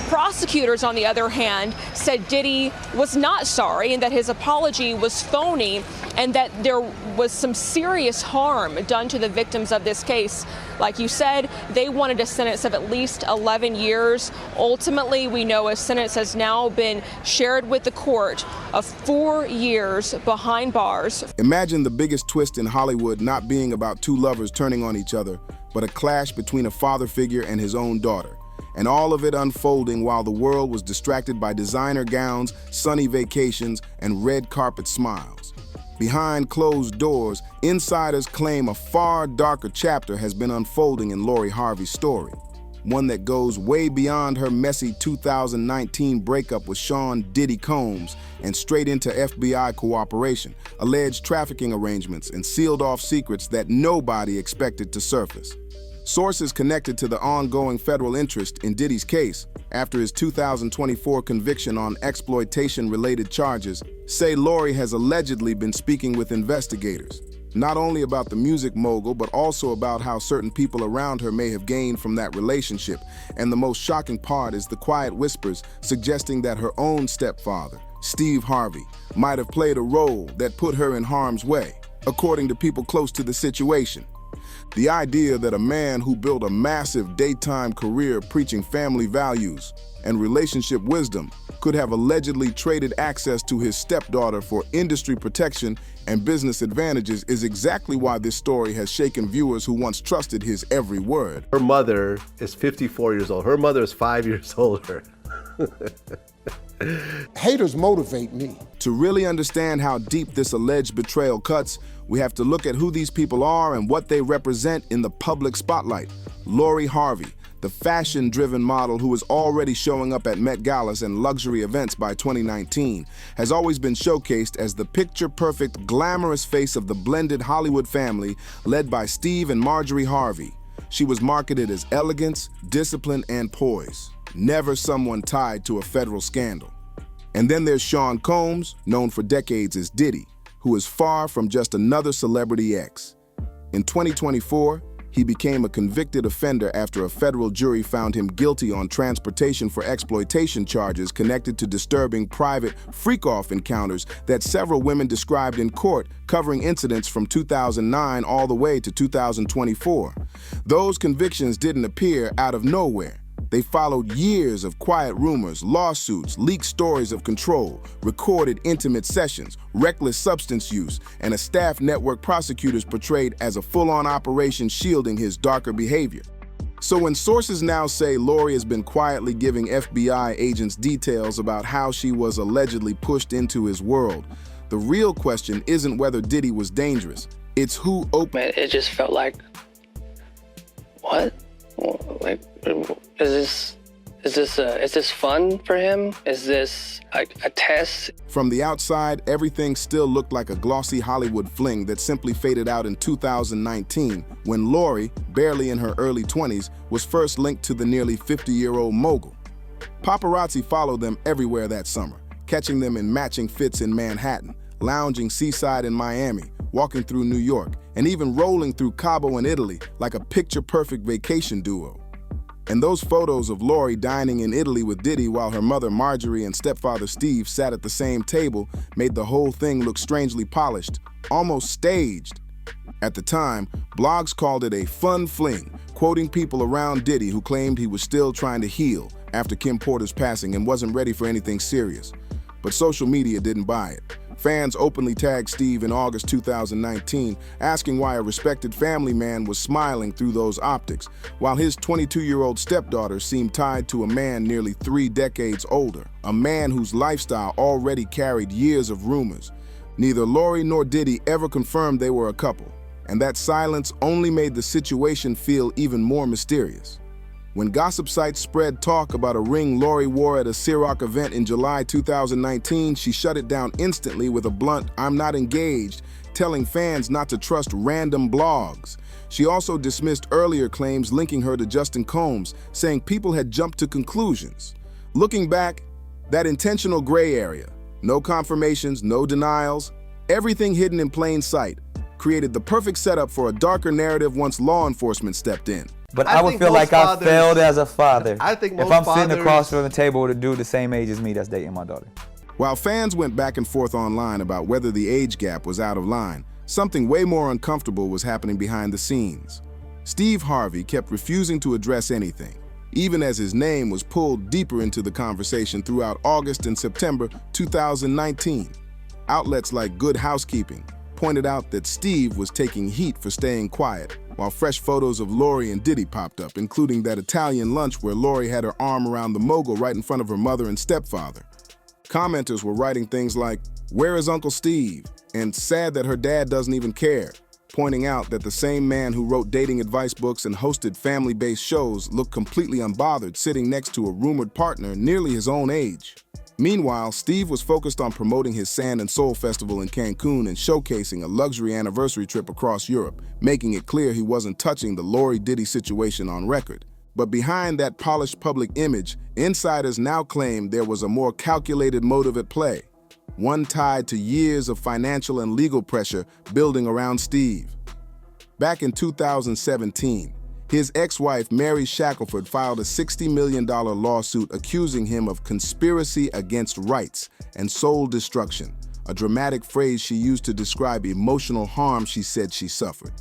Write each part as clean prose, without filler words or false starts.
Prosecutors, on the other hand, said Diddy was not sorry and that his apology was phony and that there was some serious harm done to the victims of this case. Like you said, they wanted a sentence of at least 11 years. Ultimately, we know a sentence has now been shared with the court of 4 years behind bars. Imagine the biggest twist in Hollywood not being about two lovers turning on each other, but a clash between a father figure and his own daughter. And all of it unfolding while the world was distracted by designer gowns, sunny vacations, and red carpet smiles. Behind closed doors, insiders claim a far darker chapter has been unfolding in Lori Harvey's story, one that goes way beyond her messy 2019 breakup with Sean Diddy Combs and straight into FBI cooperation, alleged trafficking arrangements, and sealed-off secrets that nobody expected to surface. Sources connected to the ongoing federal interest in Diddy's case after his 2024 conviction on exploitation-related charges say Lori has allegedly been speaking with investigators, not only about the music mogul, but also about how certain people around her may have gained from that relationship. And the most shocking part is the quiet whispers suggesting that her own stepfather, Steve Harvey, might have played a role that put her in harm's way, according to people close to the situation. The idea that a man who built a massive daytime career preaching family values and relationship wisdom could have allegedly traded access to his stepdaughter for industry protection and business advantages is exactly why this story has shaken viewers who once trusted his every word. Her mother is 54 years old. Her mother is 5 years older. Haters motivate me. To really understand how deep this alleged betrayal cuts, we have to look at who these people are and what they represent in the public spotlight. Lori Harvey, the fashion-driven model who is already showing up at Met Galas and luxury events by 2019, has always been showcased as the picture-perfect, glamorous face of the blended Hollywood family led by Steve and Marjorie Harvey. She was marketed as elegance, discipline, and poise, never someone tied to a federal scandal. And then there's Sean Combs, known for decades as Diddy, who is far from just another celebrity ex. In 2024, he became a convicted offender after a federal jury found him guilty on transportation for exploitation charges connected to disturbing private freak-off encounters that several women described in court, covering incidents from 2009 all the way to 2024. Those convictions didn't appear out of nowhere. They followed years of quiet rumors, lawsuits, leaked stories of control, recorded intimate sessions, reckless substance use, and a staff network prosecutors portrayed as a full-on operation shielding his darker behavior. So when sources now say Lori has been quietly giving FBI agents details about how she was allegedly pushed into his world, the real question isn't whether Diddy was dangerous. It's who opened. It just felt like, what? Like, is this fun for him? Is this a test? From the outside, everything still looked like a glossy Hollywood fling that simply faded out in 2019 when Lori, barely in her early 20s, was first linked to the nearly 50-year-old mogul. Paparazzi followed them everywhere that summer, catching them in matching fits in Manhattan, lounging seaside in Miami, walking through New York, and even rolling through Cabo in Italy like a picture-perfect vacation duo. And those photos of Lori dining in Italy with Diddy while her mother Marjorie and stepfather Steve sat at the same table made the whole thing look strangely polished, almost staged. At the time, blogs called it a fun fling, quoting people around Diddy who claimed he was still trying to heal after Kim Porter's passing and wasn't ready for anything serious. But social media didn't buy it. Fans openly tagged Steve in August 2019, asking why a respected family man was smiling through those optics, while his 22-year-old stepdaughter seemed tied to a man nearly 3 decades older, a man whose lifestyle already carried years of rumors. Neither Lori nor Diddy ever confirmed they were a couple, and that silence only made the situation feel even more mysterious. When gossip sites spread talk about a ring Lori wore at a Ciroc event in July 2019, she shut it down instantly with a blunt, "I'm not engaged," telling fans not to trust random blogs. She also dismissed earlier claims linking her to Justin Combs, saying people had jumped to conclusions. Looking back, that intentional gray area, no confirmations, no denials, everything hidden in plain sight, created the perfect setup for a darker narrative once law enforcement stepped in. But I would feel like I failed as a father. I think if I'm sitting across from the table with a dude the same age as me that's dating my daughter. While fans went back and forth online about whether the age gap was out of line, something way more uncomfortable was happening behind the scenes. Steve Harvey kept refusing to address anything, even as his name was pulled deeper into the conversation throughout August and September 2019. Outlets like Good Housekeeping pointed out that Steve was taking heat for staying quiet, while fresh photos of Lori and Diddy popped up, including that Italian lunch where Lori had her arm around the mogul right in front of her mother and stepfather. Commenters were writing things like, "Where is Uncle Steve?" and "Sad that her dad doesn't even care," pointing out that the same man who wrote dating advice books and hosted family-based shows looked completely unbothered sitting next to a rumored partner nearly his own age. Meanwhile, Steve was focused on promoting his Sand and Soul Festival in Cancun and showcasing a luxury anniversary trip across Europe, making it clear he wasn't touching the Lori Diddy situation on record. But behind that polished public image, insiders now claim there was a more calculated motive at play, one tied to years of financial and legal pressure building around Steve. Back in 2017, his ex-wife Mary Shackelford filed a $60 million lawsuit accusing him of conspiracy against rights and soul destruction, a dramatic phrase she used to describe emotional harm she said she suffered.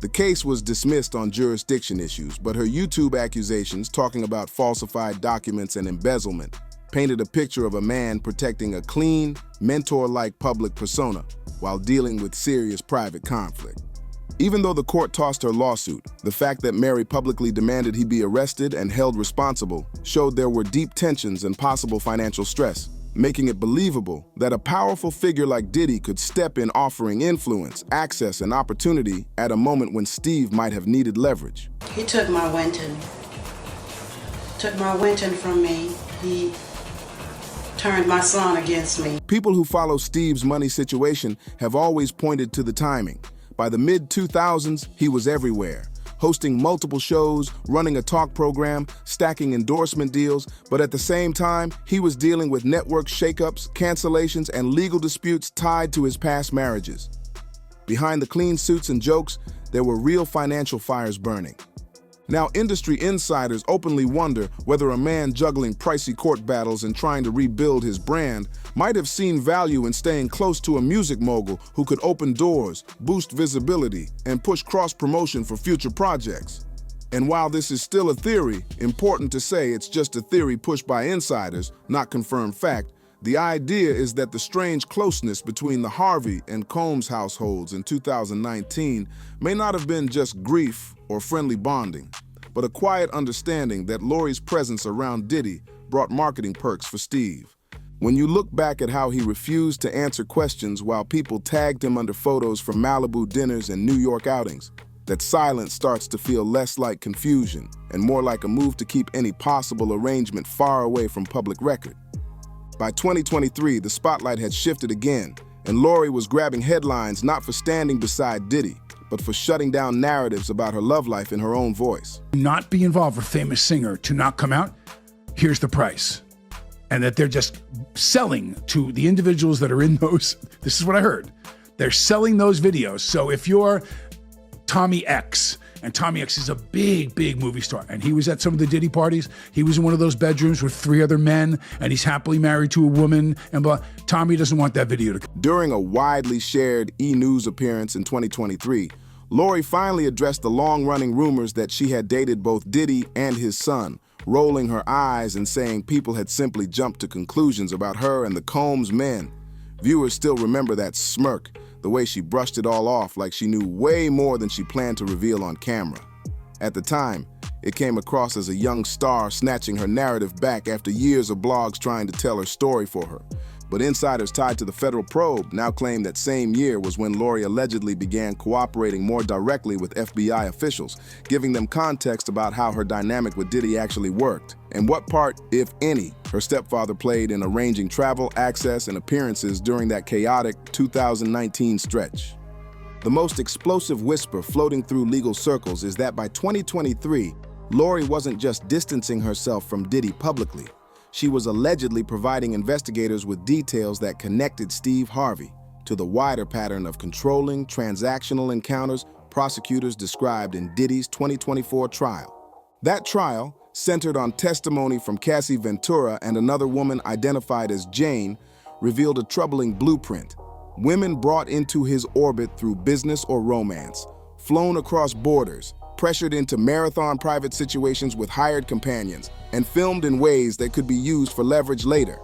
The case was dismissed on jurisdiction issues, but her YouTube accusations, talking about falsified documents and embezzlement, painted a picture of a man protecting a clean, mentor-like public persona while dealing with serious private conflict. Even though the court tossed her lawsuit, the fact that Mary publicly demanded he be arrested and held responsible showed there were deep tensions and possible financial stress, making it believable that a powerful figure like Diddy could step in offering influence, access, and opportunity at a moment when Steve might have needed leverage. He took my Winton. Took my Winton from me. He turned my son against me. People who follow Steve's money situation have always pointed to the timing. By the mid-2000s, he was everywhere, hosting multiple shows, running a talk program, stacking endorsement deals, but at the same time, he was dealing with network shakeups, cancellations, and legal disputes tied to his past marriages. Behind the clean suits and jokes, there were real financial fires burning. Now, industry insiders openly wonder whether a man juggling pricey court battles and trying to rebuild his brand might have seen value in staying close to a music mogul who could open doors, boost visibility, and push cross-promotion for future projects. And while this is still a theory, important to say it's just a theory pushed by insiders, not confirmed fact, the idea is that the strange closeness between the Harvey and Combs households in 2019 may not have been just grief or friendly bonding, but a quiet understanding that Lori's presence around Diddy brought marketing perks for Steve. When you look back at how he refused to answer questions while people tagged him under photos from Malibu dinners and New York outings, that silence starts to feel less like confusion and more like a move to keep any possible arrangement far away from public record. By 2023, the spotlight had shifted again, and Lori was grabbing headlines not for standing beside Diddy, but for shutting down narratives about her love life in her own voice. Not be involved with a famous singer, to not come out, here's the price. And that they're just selling to the individuals that are in those, this is what I heard, they're selling those videos. So if you're Tommy X, and Tommy X is a big, big movie star, and he was at some of the Diddy parties. He was in one of those bedrooms with 3 other men, and he's happily married to a woman, and blah. Tommy doesn't want that video to. During a widely shared E! News appearance in 2023, Lori finally addressed the long-running rumors that she had dated both Diddy and his son, rolling her eyes and saying people had simply jumped to conclusions about her and the Combs men. Viewers still remember that smirk, the way she brushed it all off like she knew way more than she planned to reveal on camera. At the time, it came across as a young star snatching her narrative back after years of blogs trying to tell her story for her. But insiders tied to the federal probe now claim that same year was when Lori allegedly began cooperating more directly with FBI officials, giving them context about how her dynamic with Diddy actually worked, and what part, if any, her stepfather played in arranging travel, access, and appearances during that chaotic 2019 stretch. The most explosive whisper floating through legal circles is that by 2023, Lori wasn't just distancing herself from Diddy publicly. She was allegedly providing investigators with details that connected Steve Harvey to the wider pattern of controlling, transactional encounters prosecutors described in Diddy's 2024 trial. That trial, centered on testimony from Cassie Ventura and another woman identified as Jane, revealed a troubling blueprint. Women brought into his orbit through business or romance, flown across borders, pressured into marathon private situations with hired companions, and filmed in ways that could be used for leverage later.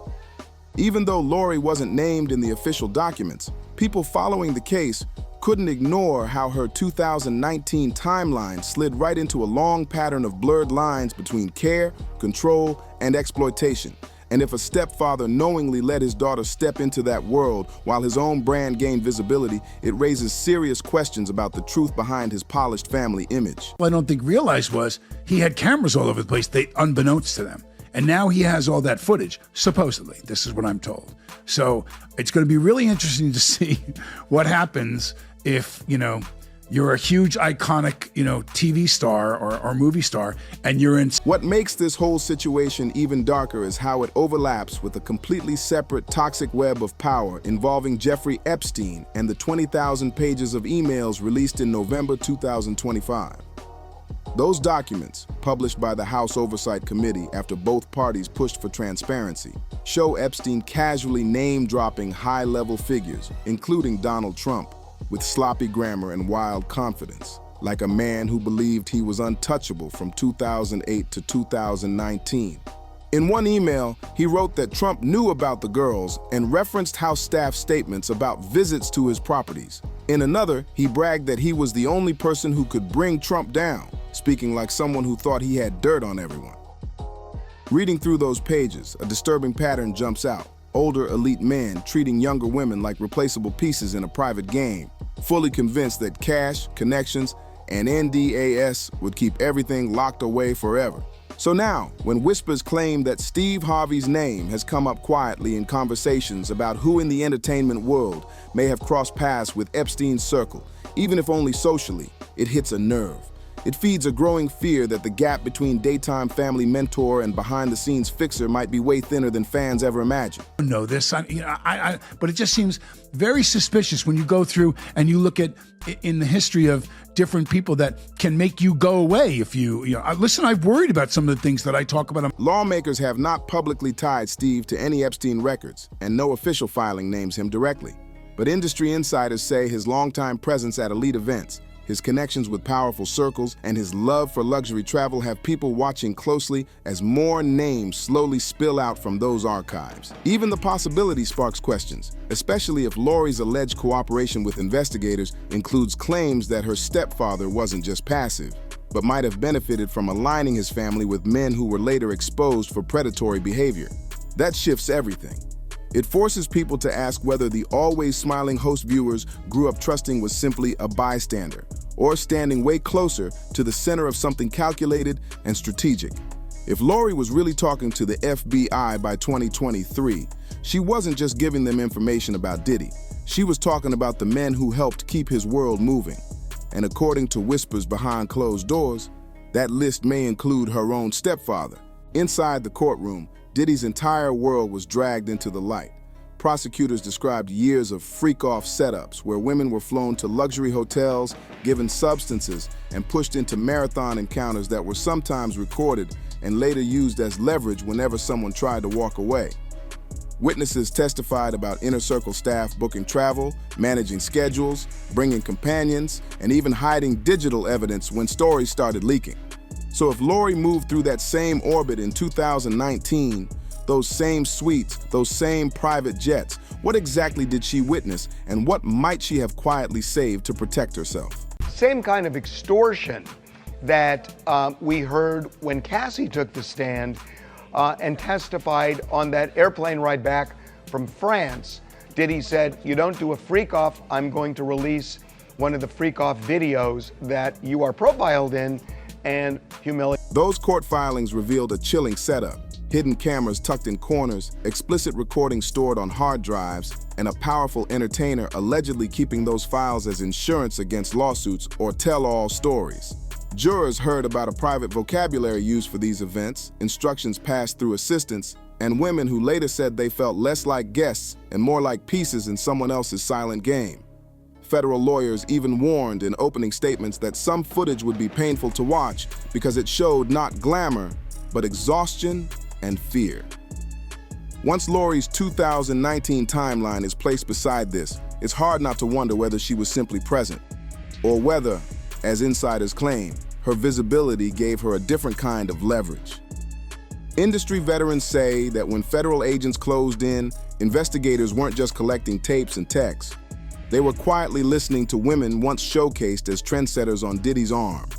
Even though Lori wasn't named in the official documents, people following the case couldn't ignore how her 2019 timeline slid right into a long pattern of blurred lines between care, control, and exploitation. And if a stepfather knowingly let his daughter step into that world while his own brand gained visibility, it raises serious questions about the truth behind his polished family image. What I don't think realized was he had cameras all over the place, unbeknownst to them. And now he has all that footage, supposedly. This is what I'm told. So it's going to be really interesting to see what happens if, you're a huge, iconic, TV star or movie star, and you're in... What makes this whole situation even darker is how it overlaps with a completely separate toxic web of power involving Jeffrey Epstein and the 20,000 pages of emails released in November 2025. Those documents, published by the House Oversight Committee after both parties pushed for transparency, show Epstein casually name-dropping high-level figures, including Donald Trump, with sloppy grammar and wild confidence, like a man who believed he was untouchable from 2008 to 2019. In one email, he wrote that Trump knew about the girls and referenced House staff statements about visits to his properties. In another, he bragged that he was the only person who could bring Trump down, speaking like someone who thought he had dirt on everyone. Reading through those pages, a disturbing pattern jumps out. Older elite men treating younger women like replaceable pieces in a private game, fully convinced that cash, connections, and NDAS would keep everything locked away forever. So now, when whispers claim that Steve Harvey's name has come up quietly in conversations about who in the entertainment world may have crossed paths with Epstein's circle, even if only socially, it hits a nerve. It feeds a growing fear that the gap between daytime family mentor and behind-the-scenes fixer might be way thinner than fans ever imagined. I know this, but it just seems very suspicious when you go through and you look at in the history of different people that can make you go away if listen, I've worried about some of the things that I talk about. Lawmakers have not publicly tied Steve to any Epstein records, and no official filing names him directly. But industry insiders say his longtime presence at elite events, his connections with powerful circles, and his love for luxury travel have people watching closely as more names slowly spill out from those archives. Even the possibility sparks questions, especially if Lori's alleged cooperation with investigators includes claims that her stepfather wasn't just passive, but might have benefited from aligning his family with men who were later exposed for predatory behavior. That shifts everything. It forces people to ask whether the always smiling host viewers grew up trusting was simply a bystander, or standing way closer to the center of something calculated and strategic. If Lori was really talking to the FBI by 2023, she wasn't just giving them information about Diddy. She was talking about the men who helped keep his world moving. And according to whispers behind closed doors, that list may include her own stepfather. Inside the courtroom, Diddy's entire world was dragged into the light. Prosecutors described years of freak-off setups where women were flown to luxury hotels, given substances, and pushed into marathon encounters that were sometimes recorded and later used as leverage whenever someone tried to walk away. Witnesses testified about inner circle staff booking travel, managing schedules, bringing companions, and even hiding digital evidence when stories started leaking. So if Lori moved through that same orbit in 2019, those same suites, those same private jets, what exactly did she witness, and what might she have quietly saved to protect herself? Same kind of extortion that we heard when Cassie took the stand and testified on that airplane ride back from France. Diddy said, "You don't do a freak off, I'm going to release one of the freak off videos that you are profiled in and humiliate." Those court filings revealed a chilling setup. Hidden cameras tucked in corners, explicit recordings stored on hard drives, and a powerful entertainer allegedly keeping those files as insurance against lawsuits or tell-all stories. Jurors heard about a private vocabulary used for these events, instructions passed through assistants, and women who later said they felt less like guests and more like pieces in someone else's silent game. federal lawyers even warned in opening statements that some footage would be painful to watch because it showed not glamour, but exhaustion and fear. Once Lori's 2019 timeline is placed beside this, it's hard not to wonder whether she was simply present, or whether, as insiders claim, her visibility gave her a different kind of leverage. Industry veterans say that when federal agents closed in, investigators weren't just collecting tapes and texts. They were quietly listening to women once showcased as trendsetters on Diddy's arm.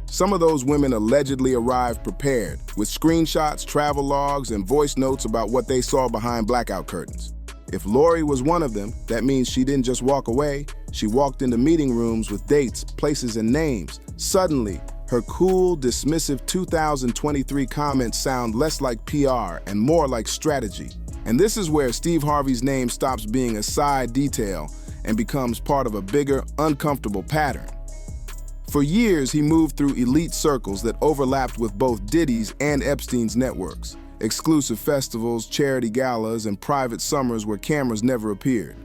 Some of those women allegedly arrived prepared, with screenshots, travel logs, and voice notes about what they saw behind blackout curtains. If Lori was one of them, that means she didn't just walk away, she walked into meeting rooms with dates, places, and names. Suddenly, her cool, dismissive 2023 comments sound less like PR and more like strategy. And this is where Steve Harvey's name stops being a side detail and becomes part of a bigger, uncomfortable pattern. For years, he moved through elite circles that overlapped with both Diddy's and Epstein's networks, exclusive festivals, charity galas, and private summers where cameras never appeared.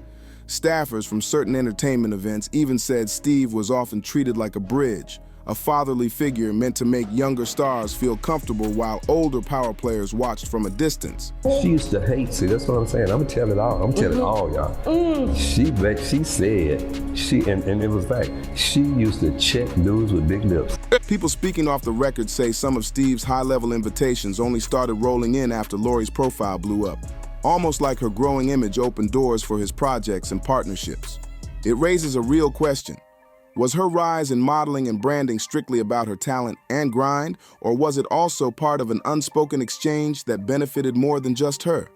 Staffers from certain entertainment events even said Steve was often treated like a bridge, a fatherly figure meant to make younger stars feel comfortable while older power players watched from a distance. She used to hate, see, that's what I'm saying. I'm gonna tell it all. I'm telling all y'all. She said, and it was like, she used to check dudes with big lips. People speaking off the record say some of Steve's high-level invitations only started rolling in after Lori's profile blew up, almost like her growing image opened doors for his projects and partnerships. It raises a real question. Was her rise in modeling and branding strictly about her talent and grind, or was it also part of an unspoken exchange that benefited more than just her?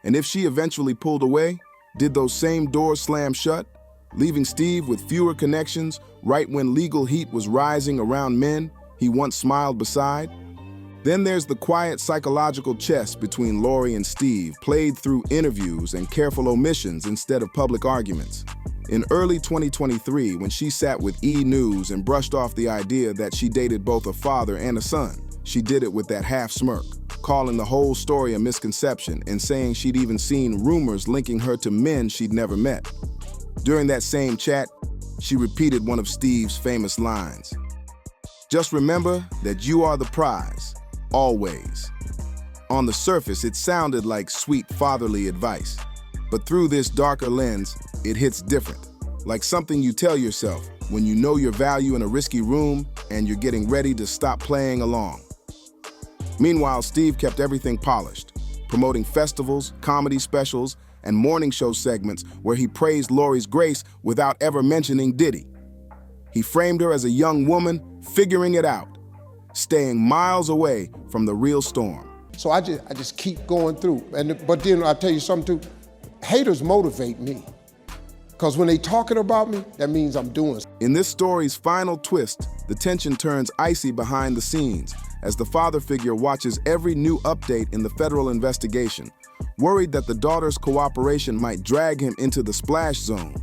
And if she eventually pulled away, did those same doors slam shut, leaving Steve with fewer connections right when legal heat was rising around men he once smiled beside? Then there's the quiet psychological chess between Lori and Steve, played through interviews and careful omissions instead of public arguments. In early 2023, when she sat with E! News and brushed off the idea that she dated both a father and a son, she did it with that half smirk, calling the whole story a misconception and saying she'd even seen rumors linking her to men she'd never met. During that same chat, she repeated one of Steve's famous lines. "Just remember that you are the prize, always." On the surface, it sounded like sweet fatherly advice. But through this darker lens, it hits different, like something you tell yourself when you know your value in a risky room and you're getting ready to stop playing along. Meanwhile, Steve kept everything polished, promoting festivals, comedy specials, and morning show segments where he praised Lori's grace without ever mentioning Diddy. He framed her as a young woman figuring it out, staying miles away from the real storm. So I just keep going through. But then I'll tell you something too, haters motivate me. Because when they talking about me, that means I'm doing something. In this story's final twist, the tension turns icy behind the scenes as the father figure watches every new update in the federal investigation, worried that the daughter's cooperation might drag him into the splash zone.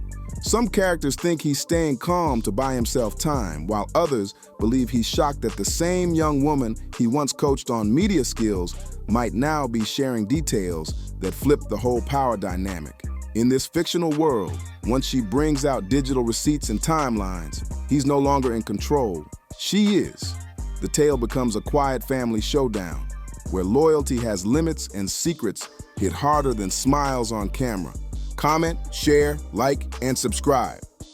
Some characters think he's staying calm to buy himself time, while others believe he's shocked that the same young woman he once coached on media skills might now be sharing details that flip the whole power dynamic. In this fictional world, once she brings out digital receipts and timelines, he's no longer in control. She is. The tale becomes a quiet family showdown, where loyalty has limits and secrets hit harder than smiles on camera. Comment, share, like, and subscribe.